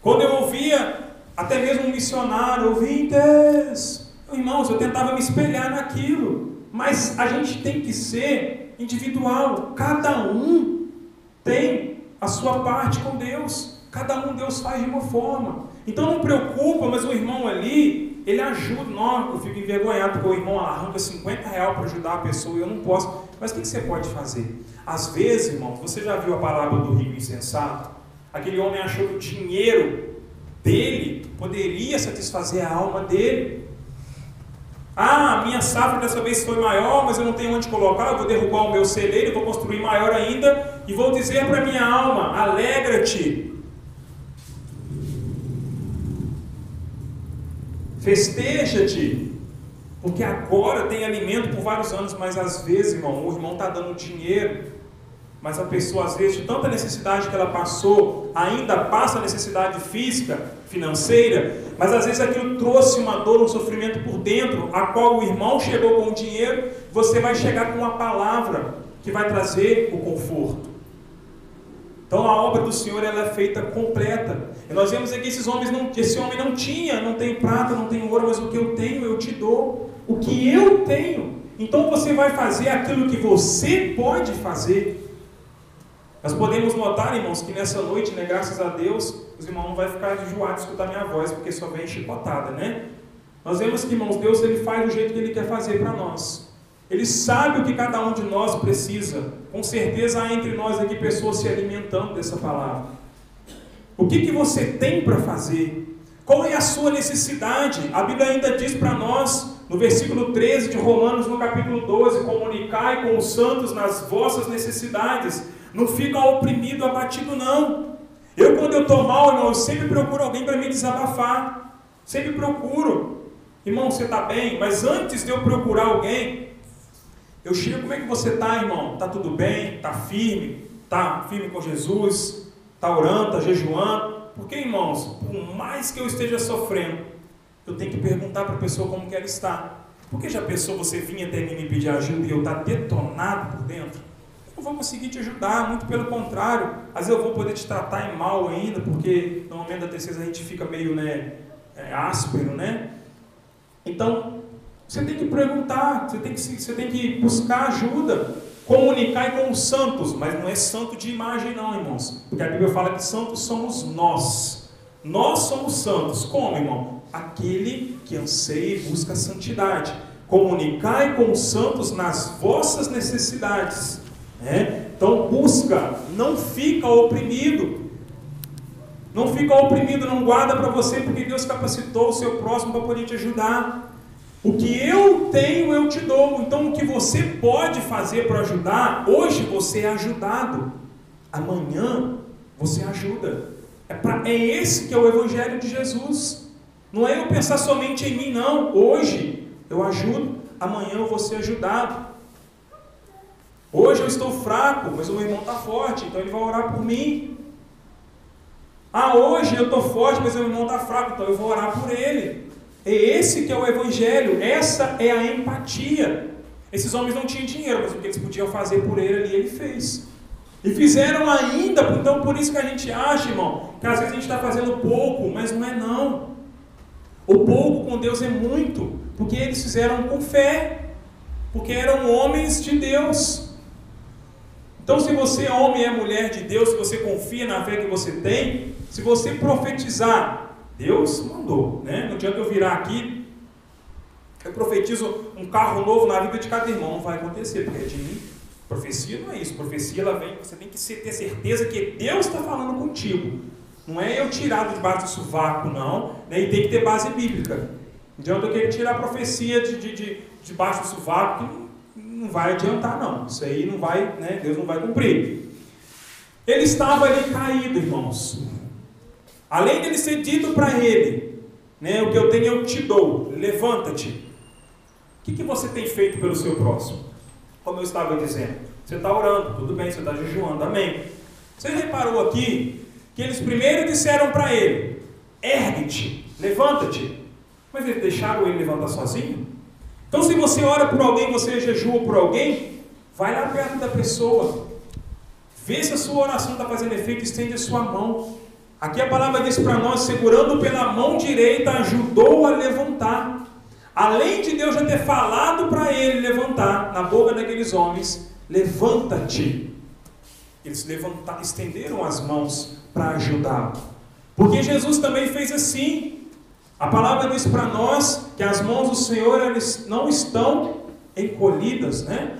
Quando eu ouvia até mesmo um missionário, ouvintes, irmãos, eu tentava me espelhar naquilo, mas a gente tem que ser individual, cada um tem a sua parte com Deus, cada um Deus faz de uma forma. Então não preocupa, mas o irmão ali, ele ajuda. Não, eu fico envergonhado porque o irmão arranca R$50 para ajudar a pessoa e eu não posso. Mas o que você pode fazer? Às vezes, irmãos, você já viu a parábola do rico insensato? Aquele homem achou que o dinheiro dele poderia satisfazer a alma dele. A minha safra dessa vez foi maior, mas eu não tenho onde colocar, eu vou derrubar o meu celeiro, vou construir maior ainda, e vou dizer para a minha alma, alegra-te, festeja-te, porque agora tem alimento por vários anos. Mas às vezes, irmão, o irmão está dando dinheiro, mas a pessoa às vezes, de tanta necessidade que ela passou, ainda passa necessidade física, financeira, mas às vezes aquilo trouxe uma dor, um sofrimento por dentro, a qual o irmão chegou com o dinheiro, você vai chegar com uma palavra que vai trazer o conforto. Então a obra do Senhor, ela é feita completa. E nós vemos aqui esse homem não tem prata, não tem ouro, mas o que eu tenho eu te dou. O que eu tenho. Então você vai fazer aquilo que você pode fazer. Nós podemos notar, irmãos, que nessa noite, né, graças a Deus, os irmãos não vão ficar enjoados de escutar minha voz, porque só vem chicotada, né? Nós vemos que, irmãos, Deus, ele faz do jeito que Ele quer fazer para nós. Ele sabe o que cada um de nós precisa. Com certeza há entre nós aqui pessoas se alimentando dessa palavra. O que você tem para fazer? Qual é a sua necessidade? A Bíblia ainda diz para nós, no versículo 13 de Romanos, no capítulo 12, comunicai com os santos nas vossas necessidades. Não fica oprimido, abatido, não. Quando eu estou mal, irmão, eu sempre procuro alguém para me desabafar. Sempre procuro. Irmão, você está bem? Mas antes de eu procurar alguém, eu chego, como é que você está, irmão? Está tudo bem? Está firme? Está firme com Jesus? Está orando? Está jejuando? Porque, irmãos, por mais que eu esteja sofrendo, eu tenho que perguntar para a pessoa como que ela está. Porque já pensou você vir até mim me pedir ajuda e eu estar detonado por dentro? Eu vou conseguir te ajudar, muito pelo contrário. Às vezes eu vou poder te tratar em mal ainda, porque no momento da tristeza a gente fica meio, áspero, né? Então, você tem que perguntar, você tem que buscar ajuda, comunicar com os santos, mas não é santo de imagem não, irmãos, porque a Bíblia fala que santos somos nós. Nós somos santos. Como, irmão? Aquele que anseia e busca a santidade. Comunicai com os santos nas vossas necessidades. Então busca, não fica oprimido. Não fica oprimido, não guarda para você, porque Deus capacitou o seu próximo para poder te ajudar. O que eu tenho, eu te dou. Então o que você pode fazer para ajudar, hoje você é ajudado, amanhã você ajuda. É esse que é o Evangelho de Jesus. Não é eu pensar somente em mim, não. Hoje eu ajudo, amanhã eu vou ser ajudado. Hoje eu estou fraco, mas o meu irmão está forte, então ele vai orar por mim. Hoje eu estou forte, mas o meu irmão está fraco, então eu vou orar por ele. É esse que é o Evangelho, essa é a empatia. Esses homens não tinham dinheiro, mas o que eles podiam fazer por ele ali, ele fez. E fizeram ainda, então por isso que a gente acha, irmão, que às vezes a gente está fazendo pouco, mas não é não. O pouco com Deus é muito, porque eles fizeram com fé, porque eram homens de Deus. Então, se você é homem e é mulher de Deus, se você confia na fé que você tem, se você profetizar, Deus mandou, né? Não adianta eu virar aqui, eu profetizo um carro novo na vida de cada irmão. Não vai acontecer, porque é de mim. Profecia não é isso. Profecia, ela vem, você tem que ter certeza que Deus está falando contigo. Não é eu tirar de debaixo do sovaco, não. Né? E tem que ter base bíblica. Então eu quero tirar a profecia de debaixo do sovaco, que não vai adiantar, não. Isso aí não vai, né? Deus não vai cumprir. Ele estava ali caído, irmãos. Além dele ser dito para ele, né, o que eu tenho eu te dou, levanta-te. O que você tem feito pelo seu próximo? Como eu estava dizendo, você está orando, tudo bem, você está jejuando, amém. Você reparou aqui que eles primeiro disseram para ele, ergue-te, levanta-te. Mas eles deixaram ele levantar sozinho? Então se você ora por alguém, você jejua por alguém, vai lá perto da pessoa, vê se a sua oração está fazendo efeito, estende a sua mão. Aqui a palavra diz para nós, segurando pela mão direita, ajudou a levantar. Além de Deus já ter falado para ele levantar, na boca daqueles homens, levanta-te. Eles estenderam as mãos para ajudá-lo. Porque Jesus também fez assim. A palavra diz para nós que as mãos do Senhor elas não estão encolhidas, né?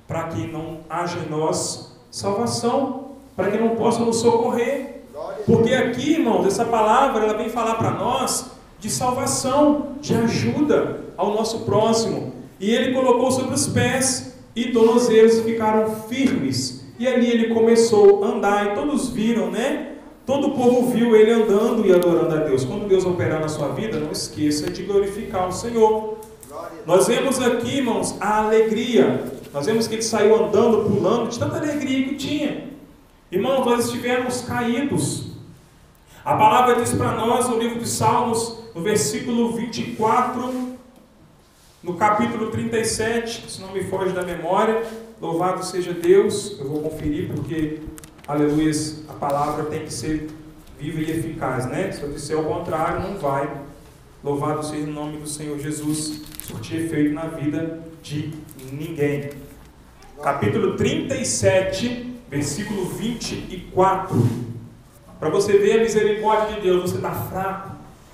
Para que não haja em nós salvação, para que não possa nos socorrer. Porque aqui, irmãos, essa palavra ela vem falar para nós de salvação, de ajuda ao nosso próximo. E ele colocou sobre os pés e tornozelos ficaram firmes. E ali ele começou a andar e todos viram, né? Todo o povo viu ele andando e adorando a Deus. Quando Deus operar na sua vida, não esqueça de glorificar o Senhor. Nós vemos aqui, irmãos, a alegria. Nós vemos que ele saiu andando, pulando, de tanta alegria que tinha. Irmãos, nós estivemos caídos. A palavra diz para nós, no livro de Salmos, no versículo 24, no capítulo 37, se não me foge da memória, louvado seja Deus, eu vou conferir porque, aleluia, a palavra tem que ser viva e eficaz, né? Se eu disser o contrário, não vai. Louvado seja o nome do Senhor Jesus, surtir efeito na vida de ninguém. Capítulo 37, versículo 24. Para você ver a misericórdia de Deus, você está fraco,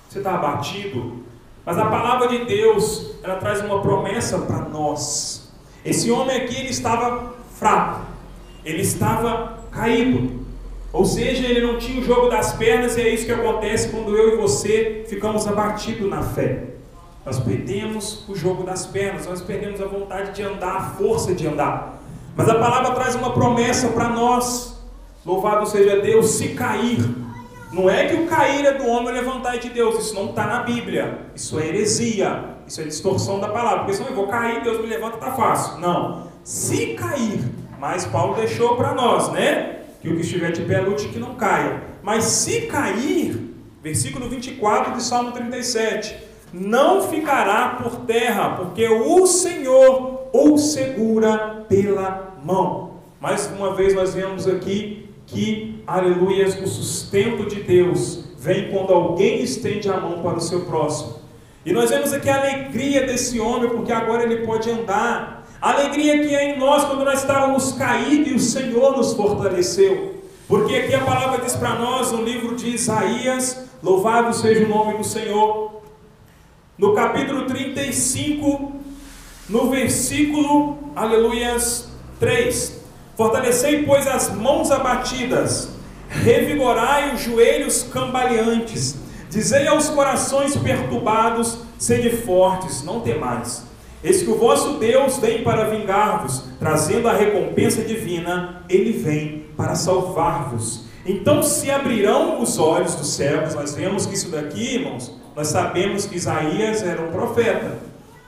você está abatido, mas a palavra de Deus, ela traz uma promessa para nós. Esse homem aqui, ele estava fraco, ele estava caído, ou seja, ele não tinha o jogo das pernas, e é isso que acontece quando eu e você ficamos abatidos na fé. Nós perdemos o jogo das pernas, nós perdemos a vontade de andar, a força de andar. Mas a palavra traz uma promessa para nós. Louvado seja Deus, se cair. Não é que o cair é do homem levantar de Deus, isso não está na Bíblia. Isso é heresia, isso é distorção da palavra. Porque senão eu vou cair, Deus me levanta, está fácil. Não, se cair. Mas Paulo deixou para nós, né? Que o que estiver de pé lute que não caia. Mas se cair, versículo 24 de Salmo 37, não ficará por terra, porque o Senhor o segura pela mão. Mais uma vez nós vemos aqui que, aleluia, o sustento de Deus vem quando alguém estende a mão para o seu próximo. E nós vemos aqui a alegria desse homem, porque agora ele pode andar. A alegria que é em nós quando nós estávamos caídos e o Senhor nos fortaleceu. Porque aqui a palavra diz para nós, no livro de Isaías, louvado seja o nome do Senhor, no capítulo 35, no versículo, aleluias, 3. Fortalecei, pois, as mãos abatidas, revigorai os joelhos cambaleantes, dizei aos corações perturbados, sede fortes, não temais. Eis que o vosso Deus vem para vingar-vos, trazendo a recompensa divina, ele vem para salvar-vos. Então se abrirão os olhos dos cegos. Nós vemos que isso daqui, irmãos, nós sabemos que Isaías era um profeta.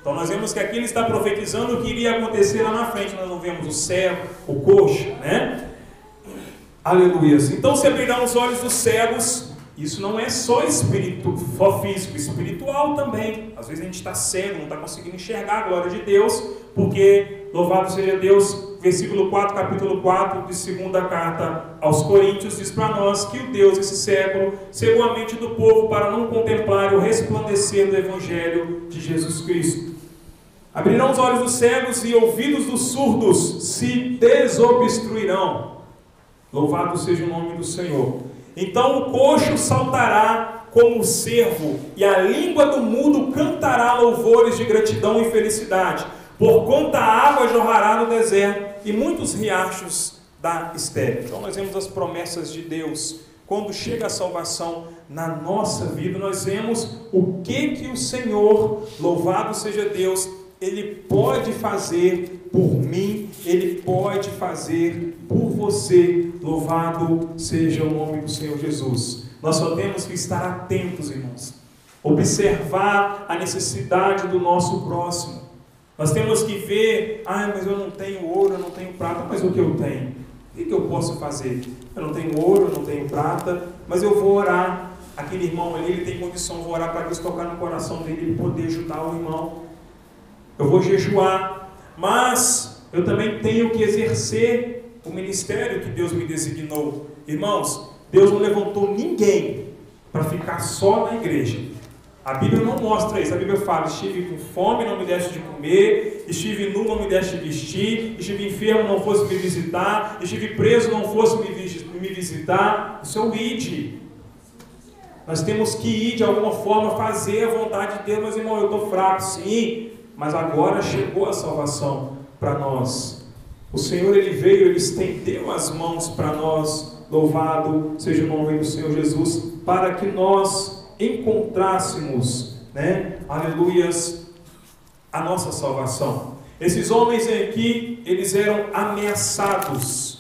Então nós vemos que aqui ele está profetizando o que iria acontecer lá na frente. Nós não vemos o cego, o coxo, né? Aleluia. Então se abrirão os olhos dos cegos. Isso não é só físico, espiritual também. Às vezes a gente está cego, não está conseguindo enxergar a glória de Deus, porque, louvado seja Deus, versículo 4, capítulo 4 de segunda carta aos Coríntios, diz para nós que o Deus desse século cegou a mente do povo para não contemplar o resplandecer do Evangelho de Jesus Cristo. Abrirão os olhos dos cegos e ouvidos dos surdos se desobstruirão. Louvado seja o nome do Senhor. Então o coxo saltará como o cervo, e a língua do mudo cantará louvores de gratidão e felicidade, porquanto a água jorrará no deserto, e muitos riachos da estéril. Então nós vemos as promessas de Deus. Quando chega a salvação na nossa vida, nós vemos o que o Senhor, louvado seja Deus, Ele pode fazer por mim, Ele pode fazer por você. Louvado seja o nome do Senhor Jesus. Nós só temos que estar atentos, irmãos, observar a necessidade do nosso próximo. Nós temos que ver, mas eu não tenho ouro, eu não tenho prata, mas o que eu tenho? O que eu posso fazer? Eu não tenho ouro, eu não tenho prata, mas eu vou orar. Aquele irmão ali, ele tem condição, eu vou orar para Deus tocar no coração dele, ele poder ajudar o irmão. Eu vou jejuar, mas eu também tenho que exercer o ministério que Deus me designou. Irmãos, Deus não levantou ninguém para ficar só na igreja. A Bíblia não mostra isso. A Bíblia fala: estive com fome, não me deste de comer, estive nu, não me deste de vestir, estive enfermo, não fosse me visitar, estive preso, não fosse me visitar. Isso é o id. Nós temos que ir de alguma forma fazer a vontade de Deus. Mas irmão, eu estou fraco, sim, mas agora chegou a salvação para nós. O Senhor, Ele veio, Ele estendeu as mãos para nós. Louvado seja o nome do Senhor Jesus, para que nós encontrássemos, aleluias, a nossa salvação. Esses homens aqui, eles eram ameaçados,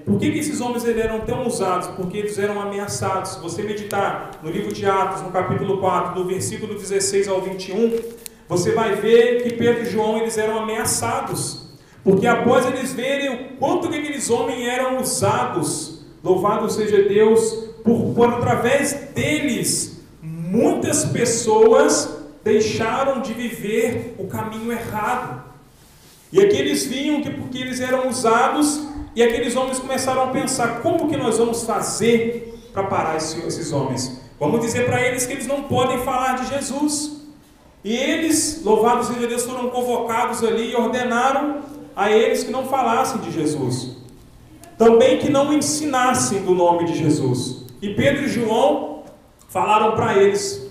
Por que esses homens eram tão usados? Porque eles eram ameaçados. Se você meditar no livro de Atos, no capítulo 4, do versículo 16 ao 21, você vai ver que Pedro e João, eles eram ameaçados, porque após eles verem o quanto que aqueles homens eram usados, louvado seja Deus, por através deles, muitas pessoas deixaram de viver o caminho errado. E aqui eles vinham que porque eles eram usados, e aqueles homens começaram a pensar: como que nós vamos fazer para parar esses homens? Vamos dizer para eles que eles não podem falar de Jesus. E eles, louvado seja Deus, foram convocados ali e ordenaram a eles que não falassem de Jesus. Também que não ensinassem do nome de Jesus. E Pedro e João falaram para eles: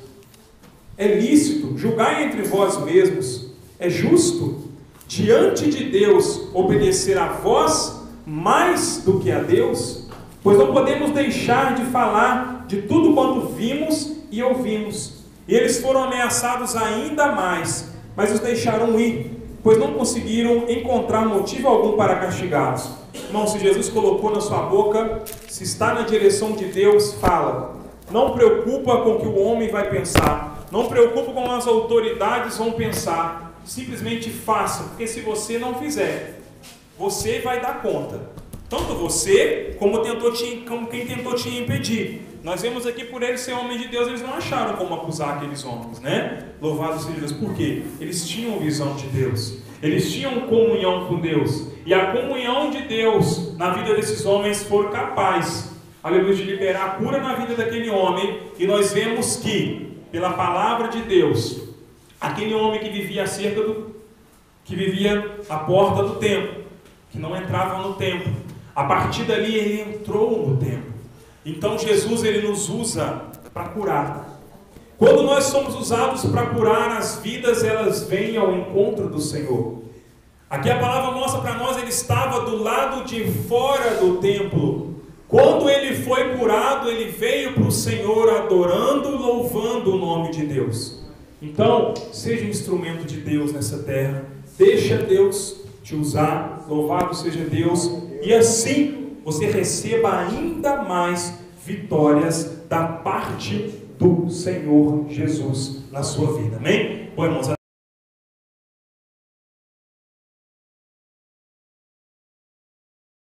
é lícito julgar entre vós mesmos, é justo diante de Deus obedecer a vós mais do que a Deus? Pois não podemos deixar de falar de tudo quanto vimos e ouvimos. E eles foram ameaçados ainda mais, mas os deixaram ir, pois não conseguiram encontrar motivo algum para castigá-los. Irmão, se Jesus colocou na sua boca, se está na direção de Deus, fala. Não preocupa com o que o homem vai pensar, não preocupa com as autoridades vão pensar, simplesmente faça, porque se você não fizer, você vai dar conta. Tanto você, como quem tentou te impedir. Nós vemos aqui, por eles ser homens de Deus, eles não acharam como acusar aqueles homens, Louvado seja Deus. Por quê? Eles tinham visão de Deus. Eles tinham comunhão com Deus. E a comunhão de Deus na vida desses homens foi capaz, aleluia, de liberar a cura na vida daquele homem. E nós vemos que, pela palavra de Deus, aquele homem que vivia que vivia à porta do templo, que não entrava no templo, a partir dali ele entrou no templo. Então Jesus, ele nos usa para curar. Quando nós somos usados para curar, as vidas, elas vêm ao encontro do Senhor. Aqui a palavra mostra para nós, ele estava do lado de fora do templo. Quando ele foi curado, ele veio para o Senhor adorando, louvando o nome de Deus. Então, seja um instrumento de Deus nessa terra. Deixa Deus te usar, louvado seja Deus, e assim você receba ainda mais vitórias da parte do Senhor Jesus na sua vida. Amém? Bom, irmãos,